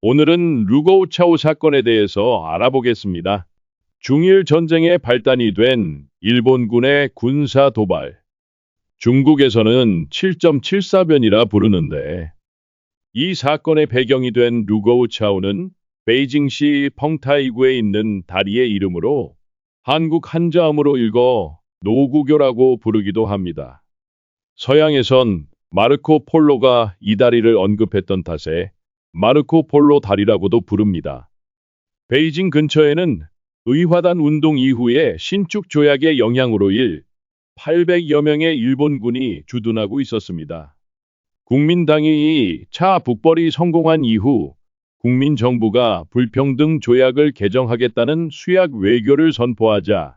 오늘은 루거우차오 사건에 대해서 알아보겠습니다. 중일 전쟁의 발단이 된 일본군의 군사 도발. 중국에서는 7.74변이라 부르는데, 이 사건의 배경이 된 루거우차오는 베이징시 펑타이구에 있는 다리의 이름으로 한국 한자음으로 읽어 노구교라고 부르기도 합니다. 서양에선 마르코 폴로가 이 다리를 언급했던 탓에 마르코 폴로 다리라고도 부릅니다. 베이징 근처에는 의화단 운동 이후에 신축 조약의 영향으로 800여 명의 일본군이 주둔하고 있었습니다. 국민당이 차 북벌이 성공한 이후 국민정부가 불평등 조약을 개정하겠다는 수약 외교를 선포하자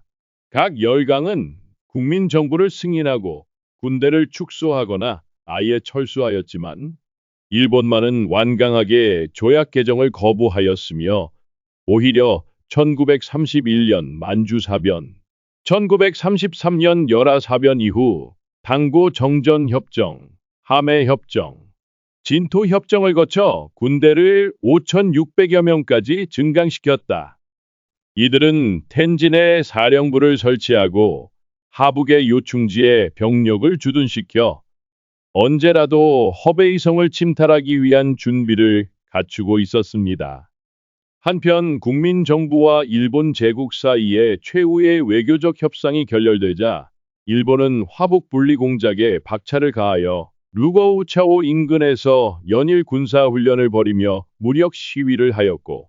각 열강은 국민정부를 승인하고 군대를 축소하거나 아예 철수하였지만 일본만은 완강하게 조약 개정을 거부하였으며 오히려 1931년 만주사변, 1933년 열하사변 이후 당고 정전협정, 하매협정, 진토협정을 거쳐 군대를 5,600여 명까지 증강시켰다. 이들은 텐진에 사령부를 설치하고 하북의 요충지에 병력을 주둔시켜 언제라도 허베이성을 침탈하기 위한 준비를 갖추고 있었습니다. 한편 국민정부와 일본 제국 사이에 최후의 외교적 협상이 결렬되자 일본은 화북 분리 공작에 박차를 가하여 루거우차오 인근에서 연일 군사훈련을 벌이며 무력 시위를 하였고,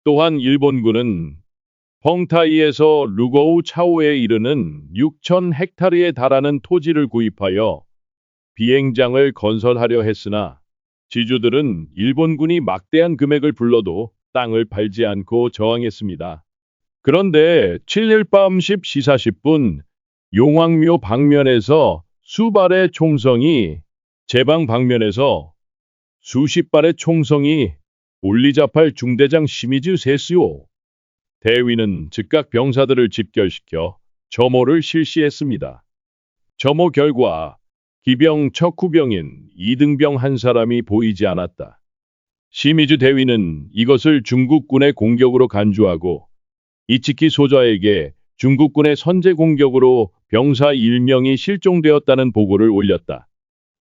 또한 일본군은 펑타이에서 루거우차오에 이르는 6,000헥타르에 달하는 토지를 구입하여 비행장을 건설하려 했으나 지주들은 일본군이 막대한 금액을 불러도 땅을 팔지 않고 저항했습니다. 그런데 7일 밤 10시 40분 용왕묘 방면에서 수발의 총성이, 제방 방면에서 수십 발의 총성이 올리자팔 중대장 시미즈 세스요 대위는 즉각 병사들을 집결시켜 점호를 실시했습니다. 점호 결과 기병 척후병인 이등병 한 사람이 보이지 않았다. 시미즈 대위는 이것을 중국군의 공격으로 간주하고 이치키 소좌에게 중국군의 선제 공격으로 병사 1명이 실종되었다는 보고를 올렸다.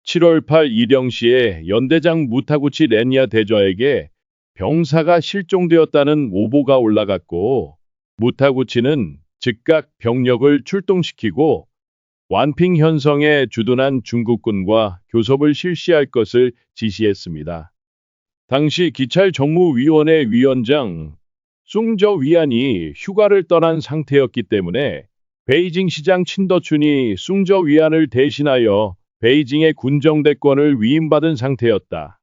7월 8일 이령시에 연대장 무타구치 렌야 대좌에게 병사가 실종되었다는 오보가 올라갔고, 무타구치는 즉각 병력을 출동시키고 완핑 현성에 주둔한 중국군과 교섭을 실시할 것을 지시했습니다. 당시 기찰 정무위원회 위원장 숭저 위안이 휴가를 떠난 상태였기 때문에 베이징 시장 친더춘이 숭저 위안을 대신하여 베이징의 군정대권을 위임받은 상태였다.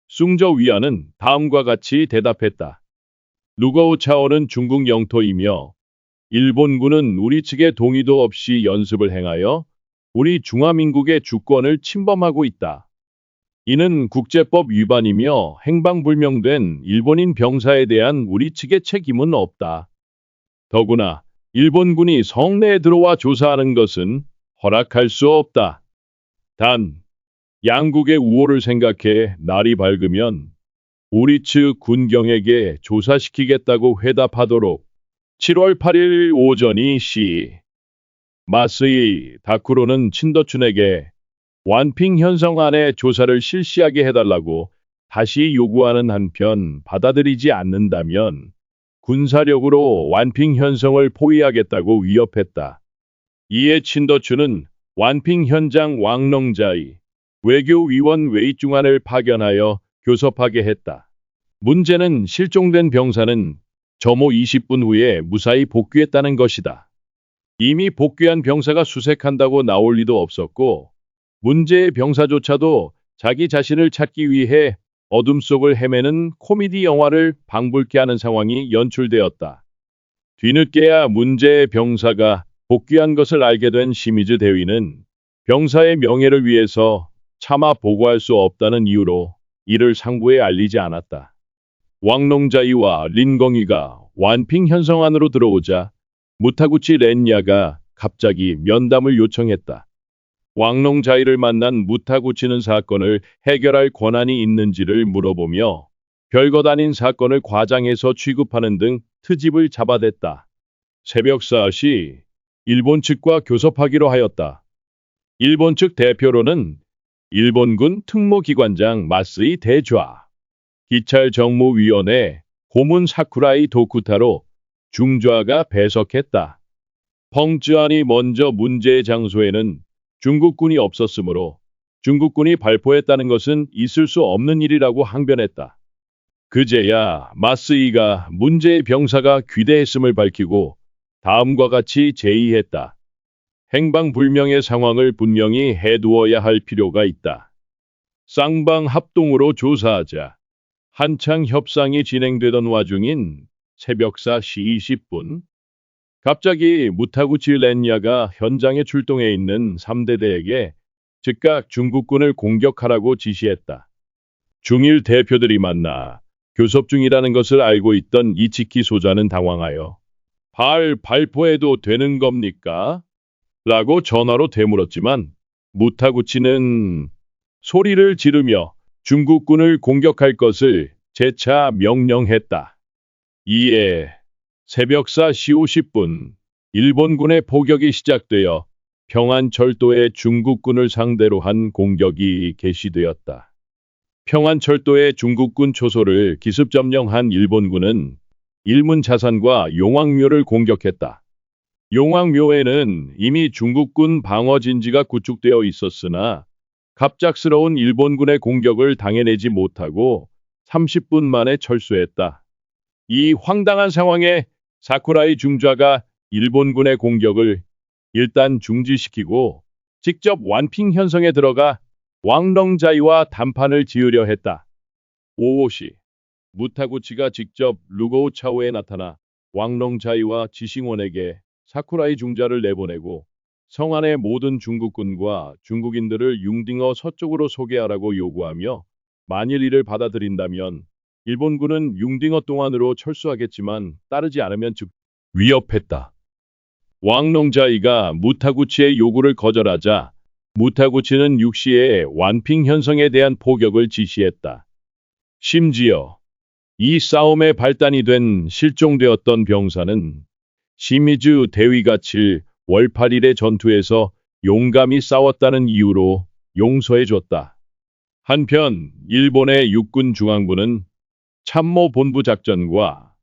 숭저 위안은 다음과 같이 대답했다. 루거우차오는 중국 영토이며 일본군은 우리 측의 동의도 없이 연습을 행하여 우리 중화민국의 주권을 침범하고 있다. 이는 국제법 위반이며 행방불명된 일본인 병사에 대한 우리 측의 책임은 없다. 더구나 일본군이 성내에 들어와 조사하는 것은 허락할 수 없다. 단, 양국의 우호를 생각해 날이 밝으면 우리 측 군경에게 조사시키겠다고 회답하도록 7월 8일 오전이 시. 마스이 다쿠로는 친더춘에게 완핑 현성 안에 조사를 실시하게 해달라고 다시 요구하는 한편 받아들이지 않는다면 군사력으로 완핑 현성을 포위하겠다고 위협했다. 이에 친더춘은 완핑 현장 왕농자이 외교위원 웨이중안을 파견하여 교섭하게 했다. 문제는 실종된 병사는 점호 20분 후에 무사히 복귀했다는 것이다. 이미 복귀한 병사가 수색한다고 나올 리도 없었고, 문제의 병사조차도 자기 자신을 찾기 위해 어둠 속을 헤매는 코미디 영화를 방불케 하는 상황이 연출되었다. 뒤늦게야 문제의 병사가 복귀한 것을 알게 된 시미즈 대위는 병사의 명예를 위해서 차마 보고할 수 없다는 이유로 이를 상부에 알리지 않았다. 왕농자이와 린거이가 완핑 현성 안으로 들어오자 무타구치 렌야가 갑자기 면담을 요청했다. 왕농자이를 만난 무타구치는 사건을 해결할 권한이 있는지를 물어보며 별것 아닌 사건을 과장해서 취급하는 등 트집을 잡아댔다. 새벽 4시 일본 측과 교섭하기로 하였다. 일본 측 대표로는 일본군 특무기관장 마쓰이 대좌, 기찰 정무위원회 고문 사쿠라이 도쿠타로 중좌가 배석했다. 펑쯔안이 먼저 문제의 장소에는 중국군이 없었으므로 중국군이 발포했다는 것은 있을 수 없는 일이라고 항변했다. 그제야 마쓰이가 문제의 병사가 귀대했음을 밝히고 다음과 같이 제의했다. 행방불명의 상황을 분명히 해두어야 할 필요가 있다. 쌍방 합동으로 조사하자. 한창 협상이 진행되던 와중인 새벽 4시 20분, 갑자기 무타구치 렌야가 현장에 출동해 있는 3대대에게 즉각 중국군을 공격하라고 지시했다. 중일 대표들이 만나 교섭 중이라는 것을 알고 있던 이치키 소자는 당황하여 발포해도 되는 겁니까? 라고 전화로 되물었지만 무타구치는 소리를 지르며 중국군을 공격할 것을 재차 명령했다. 이에 새벽 4시 50분 일본군의 포격이 시작되어 평안철도에 중국군을 상대로 한 공격이 개시되었다. 평안철도의 중국군 초소를 기습 점령한 일본군은 일문자산과 용왕묘를 공격했다. 용왕묘에는 이미 중국군 방어진지가 구축되어 있었으나 갑작스러운 일본군의 공격을 당해내지 못하고 30분 만에 철수했다. 이 황당한 상황에 사쿠라이 중좌가 일본군의 공격을 일단 중지시키고 직접 완핑 현성에 들어가 왕렁자이와談判을 지으려 했다. 오후 시 무타구치가 직접 루고우 차오에 나타나 왕렁자이와 지싱원에게 사쿠라이 중좌를 내보내고 성 안의 모든 중국군과 중국인들을 융딩어 서쪽으로 소개하라고 요구하며 만일 이를 받아들인다면 일본군은 융딩어 동안으로 철수하겠지만 따르지 않으면 즉 위협했다. 왕렁자이가 무타구치의 요구를 거절하자 무타구치는 육시에 완핑 현성에 대한 포격을 지시했다. 심지어 이 싸움의 발단이 된 실종되었던 병사는 시미즈 대위가 7월 8일의 전투에서 용감히 싸웠다는 이유로 용서해줬다. 한편 일본의 육군 중앙부는 참모본부 작전과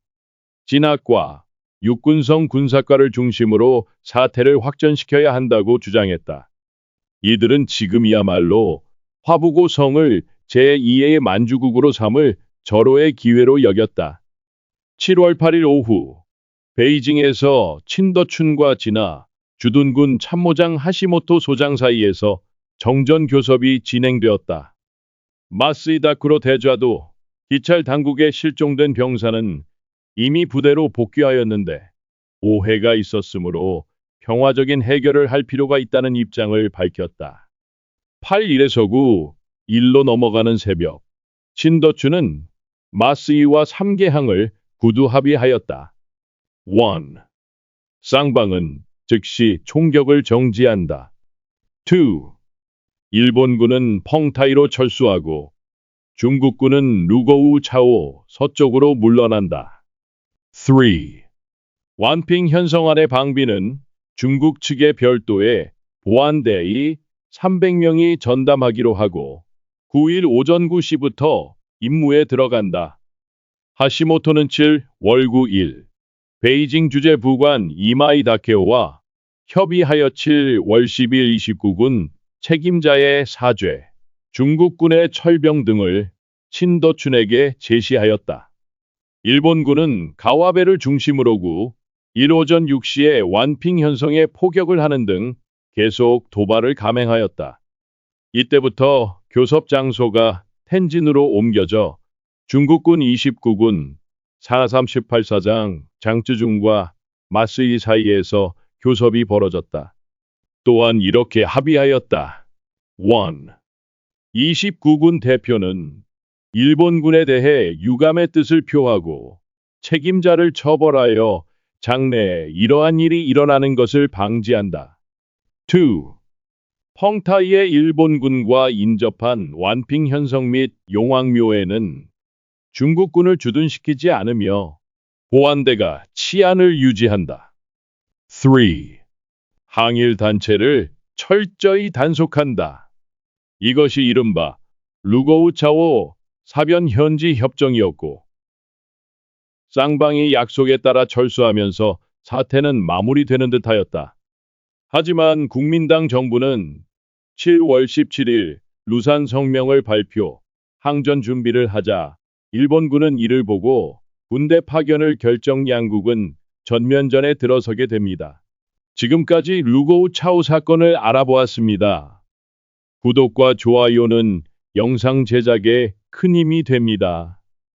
진학과 육군성 군사과를 중심으로 사태를 확전시켜야 한다고 주장했다. 이들은 지금이야말로 화부고 성을 제2의 만주국으로 삼을 절호의 기회로 여겼다. 7월 8일 오후 베이징에서 친더춘과 진화, 주둔군 참모장 하시모토 소장 사이에서 정전 교섭이 진행되었다. 마쓰이다 쿠로 대좌도 기찰 당국에 실종된 병사는 이미 부대로 복귀하였는데 오해가 있었으므로 평화적인 해결을 할 필요가 있다는 입장을 밝혔다. 8일에서 9일로 넘어가는 새벽, 친더춘은 마쓰이와 3개항을 구두 합의하였다. 1. 쌍방은 즉시 총격을 정지한다. 2. 일본군은 펑타이로 철수하고 중국군은 루고우 차오 서쪽으로 물러난다. 3. 완핑 현성 안의 방비는 중국 측의 별도의 보안대의 300명이 전담하기로 하고 9일 오전 9시부터 임무에 들어간다. 하시모토는 7월 9일 베이징 주재부관 이마이 다케오와 협의하여 7월 10일 29군 책임자의 사죄, 중국군의 철병 등을 친더춘에게 제시하였다. 일본군은 가와베를 중심으로 9일 오전 6시에 완핑 현성에 포격을 하는 등 계속 도발을 감행하였다. 이때부터 교섭 장소가 텐진으로 옮겨져 중국군 29군 438사장 장쯔중과 마쓰이 사이에서 교섭이 벌어졌다. 또한 이렇게 합의하였다. 1. 29군 대표는 일본군에 대해 유감의 뜻을 표하고 책임자를 처벌하여 장래에 이러한 일이 일어나는 것을 방지한다. 2. 펑타이의 일본군과 인접한 완핑 현성 및 용왕묘에는 중국군을 주둔시키지 않으며 보안대가 치안을 유지한다. 3. 항일 단체를 철저히 단속한다. 이것이 이른바 루거우차오 사변 현지 협정이었고, 쌍방이 약속에 따라 철수하면서 사태는 마무리되는 듯하였다. 하지만 국민당 정부는 7월 17일 루산 성명을 발표, 항전 준비를 하자 일본군은 이를 보고 군대 파견을 결정, 양국은 전면전에 들어서게 됩니다. 지금까지 루고우 차오 사건을 알아보았습니다. 구독과 좋아요는 영상 제작에 큰 힘이 됩니다.